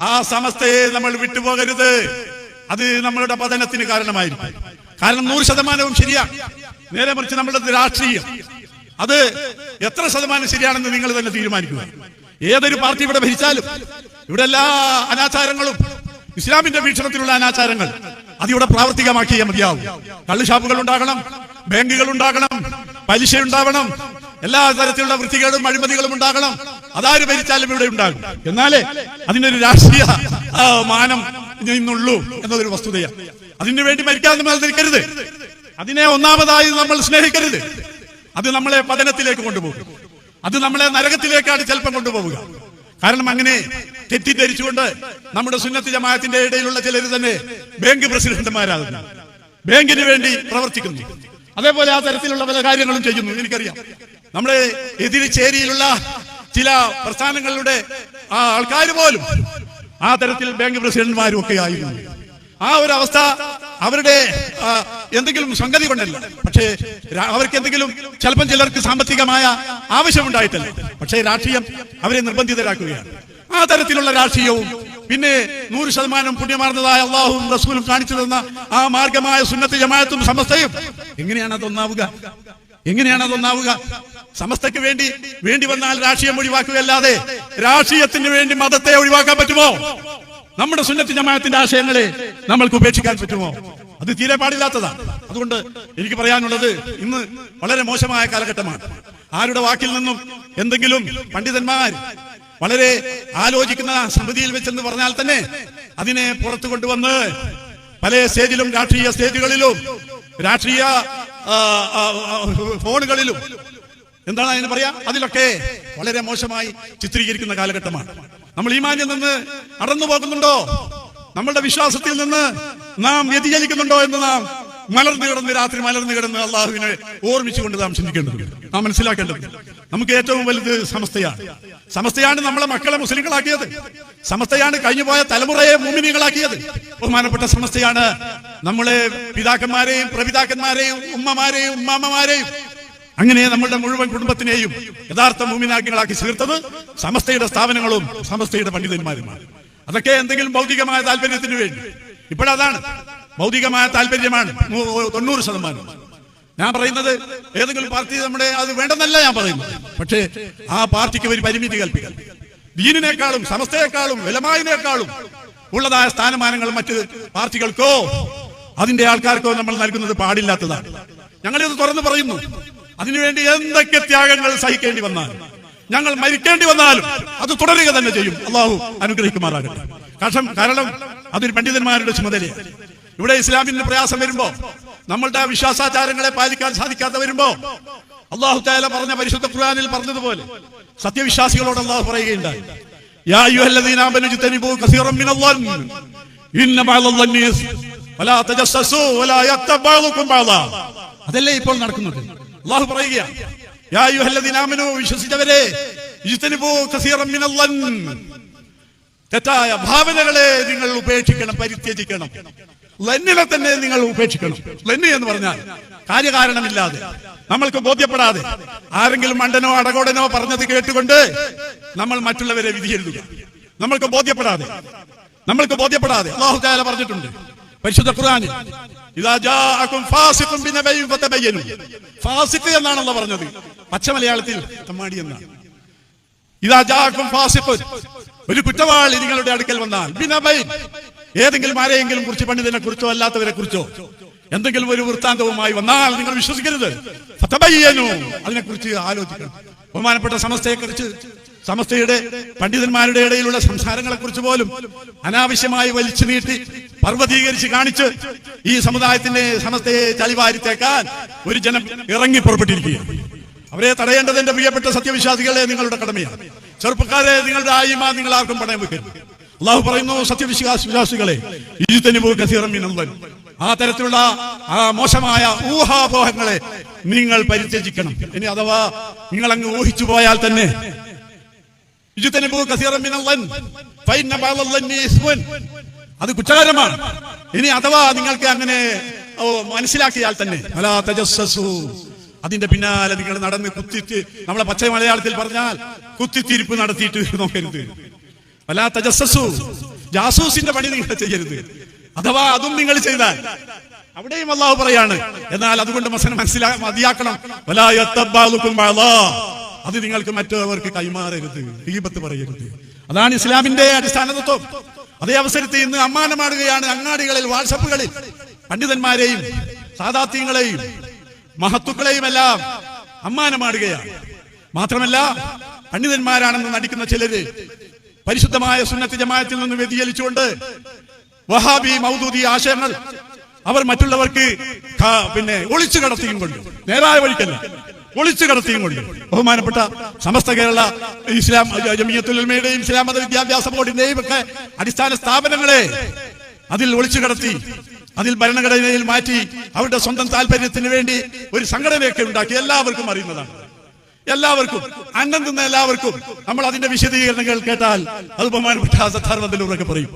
ആ സമസ്തയെ നമ്മൾ വിട്ടുപോകരുത്. അത് നമ്മളുടെ പതനത്തിന് കാരണമായിരിക്കും. കാരണം 100% ശരിയാണ്. നേരെ മറിച്ച് നമ്മളുടെ രാഷ്ട്രീയം അത് എത്ര ശതമാനം ശരിയാണെന്ന് നിങ്ങൾ തന്നെ തീരുമാനിക്കുക. ഏതൊരു പാർട്ടി ഇവിടെ ഭരിച്ചാലും ഇവിടെ എല്ലാ അനാചാരങ്ങളും ഇസ്ലാമിന്റെ വീക്ഷണത്തിലുള്ള അനാചാരങ്ങൾ അതിവിടെ പ്രാവർത്തികമാക്കിയേ മതിയാവും. കള്ളുഷാപ്പുകൾ ഉണ്ടാകണം, ബാങ്കുകൾ ഉണ്ടാകണം, പലിശ ഉണ്ടാവണം, എല്ലാ തരത്തിലുള്ള വൃത്തികളും അഴിമതികളും ഉണ്ടാകണം. അതാര് ഭരിച്ചാലും ഇവിടെ ഉണ്ടാകും. എന്നാലേ അതിനൊരു രാഷ്ട്രീയ മാനം ഇന്നുള്ളൂ എന്നതൊരു വസ്തുതയാണ്. അതിനു വേണ്ടി മരിക്കാൻ നമ്മൾ നിൽക്കരുത്. അതിനെ ഒന്നാമതായി നമ്മൾ സ്നേഹിക്കരുത്. അത് നമ്മളെ പതനത്തിലേക്ക് കൊണ്ടുപോകും. അത് നമ്മളെ നരകത്തിലേക്കാണ് ചിലപ്പം കൊണ്ടുപോവുക. കാരണം അങ്ങനെ തെറ്റിദ്ധരിച്ചുകൊണ്ട് നമ്മുടെ സുന്നത്ത് ജമാഅത്തിന്റെ ഇടയിലുള്ള ചിലർ തന്നെ ബാങ്ക് പ്രസിഡന്റുമാരാകുന്നു, ബാങ്കിന് വേണ്ടി പ്രവർത്തിക്കുന്നു. അതേപോലെ ആ തരത്തിലുള്ള പല കാര്യങ്ങളും ചെയ്യുന്നു. എനിക്കറിയാം, നമ്മുടെ എതിർചേരിയിലുള്ള ചില പ്രസ്ഥാനങ്ങളുടെ ആൾക്കാർ പോലും ആ തരത്തിൽ ബാങ്ക് പ്രസിഡന്റുമാരും ഒക്കെ ആയിരുന്നു. ആ ഒരു അവസ്ഥ അവരുടെ എന്തെങ്കിലും സംഗതി കൊണ്ടല്ല, പക്ഷേ അവർക്ക് എന്തെങ്കിലും ചിലപ്പം ചിലർക്ക് സാമ്പത്തികമായ ആവശ്യമുണ്ടായിട്ടല്ല, പക്ഷേ രാഷ്ട്രീയം അവരെ നിർബന്ധിതരാക്കുകയാണ്. ആ തരത്തിലുള്ള രാഷ്ട്രീയവും പിന്നെ 100% പുണ്യമാർന്നതായ അള്ളാഹുവും റസൂലും കാണിച്ചു തന്ന ആ മാർഗമായ സുന്നത്ത് ജമാഅത്തും സമസ്തയും എങ്ങനെയാണ് അതൊന്നാവുക? എങ്ങനെയാണ് അതൊന്നാവുക? സമസ്തയ്ക്ക് വേണ്ടി വന്നാൽ രാഷ്ട്രീയം ഒഴിവാക്കുകയല്ലാതെ രാഷ്ട്രീയത്തിന് വേണ്ടി മതത്തെ ഒഴിവാക്കാൻ പറ്റുമോ? നമ്മുടെ സുന്നത്ത് ജമാഅത്തിന്റെ ആശയങ്ങളെ നമ്മൾക്ക് ഉപേക്ഷിക്കാൻ പറ്റുമോ? അത് തീരെ പാടില്ലാത്തതാണ്. അതുകൊണ്ട് എനിക്ക് പറയാനുള്ളത്, ഇന്ന് വളരെ മോശമായ കാലഘട്ടമാണ്. ആരുടെ വാക്കിൽ നിന്നും എന്തെങ്കിലും പണ്ഡിതന്മാർ വളരെ ആലോചിക്കുന്ന സമിതിയിൽ വെച്ചെന്ന് പറഞ്ഞാൽ തന്നെ അതിനെ പുറത്തു കൊണ്ടുവന്ന് പല സ്റ്റേജിലും, രാഷ്ട്രീയ സ്റ്റേജുകളിലും, രാഷ്ട്രീയ ഫോണുകളിലും എന്താണ് അതിന് പറയാ, അതിലൊക്കെ വളരെ മോശമായി ചിത്രീകരിക്കുന്ന കാലഘട്ടമാണ്. നമ്മൾ ഈമാനിൽ നിന്ന് അടന്നു പോകുന്നുണ്ടോ? നമ്മളുടെ വിശ്വാസത്തിൽ നിന്ന് നാം വ്യതിചലിക്കുന്നുണ്ടോ എന്ന് നാം രാത്രി മലർന്നു കിടന്ന് അള്ളാഹുവിനെ ഓർമ്മിച്ചുകൊണ്ട് നാം ചിന്തിക്കേണ്ടതുണ്ട്. നാം മനസ്സിലാക്കേണ്ടത് നമുക്ക് ഏറ്റവും വലുത് സമസ്തയാണ് നമ്മളെ മക്കളെ മുസ്ലിങ്ങളാക്കിയത്. സമസ്തയാണ് കഴിഞ്ഞുപോയ തലമുറയെ മുഅ്മിനീങ്ങളാക്കിയത്. ബഹുമാനപ്പെട്ട സമസ്തയാണ് നമ്മളെ പിതാക്കന്മാരെയും പ്രപിതാക്കന്മാരെയും ഉമ്മമാരെയും ഉമ്മാമ്മമാരെയും അങ്ങനെ നമ്മളുടെ മുഴുവൻ കുടുംബത്തിനെയും യഥാർത്ഥ മുഅ്മിനാക്കികളാക്കി ചേർത്തത് സമസ്തയുടെ സ്ഥാപനങ്ങളും സമസ്തയുടെ പണ്ഡിതന്മാരുമാണ്. അതൊക്കെ എന്തെങ്കിലും ഭൗതികമായ താല്പര്യത്തിന് വേണ്ടി. ഇപ്പോഴതാണ് ഭൗതികമായ താല്പര്യമാണ് 90%. ഞാൻ പറയുന്നത് ഏതെങ്കിലും പാർട്ടി നമ്മുടെ അത് വേണ്ടെന്നല്ല ഞാൻ പറയുന്നത്. പക്ഷേ ആ പാർട്ടിക്ക് ഒരു പരിമിതി കൽപ്പിക്കണം. ദീനിനേക്കാളും സമസ്തയെക്കാളും ഉലമായിനേക്കാളും ഉള്ളതായ സ്ഥാനമാനങ്ങൾ മറ്റ് പാർട്ടികൾക്കോ അതിന്റെ ആൾക്കാർക്കോ നമ്മൾ നൽകുന്നത് പാടില്ലാത്തതാണ്. ഞങ്ങളിത് തുറന്നു പറയുന്നു. അതിനുവേണ്ടി എന്തൊക്കെ ത്യാഗങ്ങൾ സഹിക്കേണ്ടി വന്നാലും, ഞങ്ങൾ മരിക്കേണ്ടി വന്നാലും അത് തുടരുക തന്നെ ചെയ്യും. അള്ളാഹു അനുഗ്രഹിക്കുമാറാകട്ടെ. കാരണം അതൊരു പണ്ഡിതന്മാരുടെ ചുമതലയാണ്. ഇവിടെ ഇസ്ലാമിന് പ്രയാസം വരുമ്പോ, നമ്മളുടെ വിശ്വാസാചാരങ്ങളെ പാലിക്കാൻ സാധിക്കാതെ വരുമ്പോ, അള്ളാഹു തആല പറഞ്ഞ പരിശുദ്ധ ഖുർആനിൽ പറഞ്ഞതുപോലെ സത്യവിശ്വാസികളോട് അള്ളാഹു പറയുകയുണ്ടായി, യാ അയ്യുഹല്ലദീന ആമനൂ ഇജ്തനിബൂ കസീറൻ മിനൽ-ളന്നി ഇന്ന ബഅദൽ-ളന്നി വലാ തജസ്സസൂ വലാ യഗ്തബ് ബഅദുകും ബഅദാ. അതല്ലേ ഇപ്പോൾ നടക്കുന്നത്. അള്ളാഹു പറയുക, യാ അയ്യുഹല്ലദീന ആമനൂ, വിശ്വസിച്ചവരെ, ഇജ്തനിബൂ കസീറൻ മിനൽ-ളന്നി, തെറ്റായ ഭാവനകളെ നിങ്ങൾ ഉപേക്ഷിക്കണം, പരിത്യജിക്കണം. ലന്നിനെ തന്നെ നിങ്ങൾ ഉപേക്ഷിക്കണം. ലന്നി എന്ന് പറഞ്ഞാൽ കാര്യകാരണമില്ലാതെ, നമ്മൾക്ക് ബോധ്യപ്പെടാതെ, ആരെങ്കിലും മണ്ടനോ അടകോടനോ പറഞ്ഞത് കേട്ടുകൊണ്ട് നമ്മൾ മറ്റുള്ളവരെ വിധിയെഴുതുക. നമ്മൾക്ക് ബോധ്യപ്പെടാതെ അല്ലാഹു തആല പറഞ്ഞിട്ടുണ്ട് പരിശുദ്ധ ഖുർആനിൽ, ഇദാ ജാഅകും ഫാസിഖുൻ ബിനബയ്യിൻ ഫതബയ്യനു. ഫാസിഖ് എന്നാണല്ലോ പറഞ്ഞത്, പച്ച മലയാളത്തിൽ തമ്മാടി എന്നാണ്. ഇദാ ജാഅകും ഫാസിഖുൻ, ഒരു കുറ്റവാളി നിങ്ങളുടെ അടുക്കൽ വന്നാൽ, ബിനബയ്യിൻ, ഏതെങ്കിലും ആരെയെങ്കിലും കുറിച്ച്, പണ്ഡിതനെ കുറിച്ചോ അല്ലാത്തവരെ കുറിച്ചോ എന്തെങ്കിലും ഒരു വൃത്താന്തവുമായി വന്നാൽ നിങ്ങൾ വിശ്വസിക്കരുത്. ഫതബയ്യനു, അതിനെക്കുറിച്ച് ആലോചിക്കണം. ബഹുമാനപ്പെട്ട സമസ്തയെക്കുറിച്ച്, സമസ്തയുടെ പണ്ഡിതന്മാരുടെ ഇടയിലുള്ള സംസാരങ്ങളെ കുറിച്ച് പോലും അനാവശ്യമായി വലിച്ചു നീട്ടി പർവ്വതീകരിച്ച് കാണിച്ച് ഈ സമുദായത്തിന്റെ സമസ്തയെ ചളിവാരിത്തേക്കാൻ ഒരു ജനം ഇറങ്ങി പുറപ്പെട്ടിരിക്കുകയാണ്. അവരെ തടയേണ്ടത് എന്റെ പ്രിയപ്പെട്ട സത്യവിശ്വാസികളെ നിങ്ങളുടെ കടമയാണ്. ചെറുപ്പക്കാരെ, നിങ്ങളുടെ ആയിമ നിങ്ങൾ ആർക്കും പണയം വെക്കരുത്. അള്ളാഹു പറയുന്നു, സത്യവിശ്വാസികളെ, ഇജ്തനിബൂ കസീറൻ മിനൽ-ളന്നി, ആ തരത്തിലുള്ള ആ മോശമായ ഊഹാപോഹങ്ങളെ നിങ്ങൾ പരിത്യജിക്കണം. ഇനി അഥവാ നിങ്ങൾ അങ്ങ് ഊഹിച്ചു പോയാൽ തന്നെ, ഇജ്തനിബൂ കസീറൻ മിനൽ-ളന്നി ഫഇന്ന ബഅദൽ-ളന്നി ഇസ്മുൻ, അത് കുറ്റകരമാണ്. ഇനി അഥവാ നിങ്ങൾക്ക് അങ്ങനെ മനസ്സിലാക്കിയാൽ തന്നെ, വലാ തജസ്സസൂ, അതിന്റെ പിന്നാലെ നിങ്ങൾ നടന്ന് കുത്തിട്ട്, നമ്മളെ പച്ച മലയാളത്തിൽ പറഞ്ഞാൽ കുത്തിത്തിരിപ്പ് നടത്തിയിട്ട് നോക്കരുത്. വലാ തജസ്സസൂ, ജാസൂസിന്റെ പണി നിങ്ങൾ ചെയ്യരുത്. അഥവാ അതും നിങ്ങൾ ചെയ്താൽ അവിടെയും അള്ളാഹു പറയാണ്, എന്നാൽ അതുകൊണ്ട് മതിയാക്കണം, അത് നിങ്ങൾക്ക് മറ്റവർക്ക് കൈമാറരുത്, ഗീബത്ത് പറയരുത്. അതാണ് ഇസ്ലാമിന്റെ അടിസ്ഥാന തത്വം. അതേ അവസരത്തിൽ ഇന്ന് അമ്മാനമാടുകയാണ് അങ്ങാടികളിൽ, വാട്സപ്പുകളിൽ പണ്ഡിതന്മാരെയും സാദാത്യങ്ങളെയും മഹത്തുക്കളെയും എല്ലാം അമ്മാനമാടുകയാണ്. മാത്രമല്ല പണ്ഡിതന്മാരാണെന്ന് നടിക്കുന്ന ചിലര് പരിശുദ്ധമായ സുന്നത്ത് ജമാഅത്തിൽ നിന്ന് വ്യതിചലിച്ചുകൊണ്ട് വഹാബി മൗദൂദി ആശയങ്ങൾ അവർ മറ്റുള്ളവർക്ക് ഒളിച്ചു കടത്തിയും കൊണ്ട്, നേരായ വഴിക്കല്ല, ഒളിച്ചു കടത്തിയും കൊണ്ട് ബഹുമാനപ്പെട്ട സമസ്ത കേരള ഇസ്ലാം ജമിയത്തുൽ ഉലമയുടെയും ഇസ്ലാം മത വിദ്യാഭ്യാസ ബോർഡിന്റെയും ഒക്കെ അടിസ്ഥാന സ്ഥാപനങ്ങളെ അതിൽ ഒളിച്ചു കടത്തി, അതിൽ ഭരണഘടനയിൽ മാറ്റി അവരുടെ സ്വന്തം താല്പര്യത്തിന് വേണ്ടി ഒരു സംഘടനയൊക്കെ ഉണ്ടാക്കി. എല്ലാവർക്കും അറിയുന്നതാണ്, എല്ലാവർക്കും അന്നം തിന്ന എല്ലാവർക്കും. നമ്മൾ അതിന്റെ വിശദീകരണങ്ങൾ കേട്ടാൽ അത് ബഹുമാനപ്പെട്ട സത്താർ വദലൂറൊക്കെ പറയും.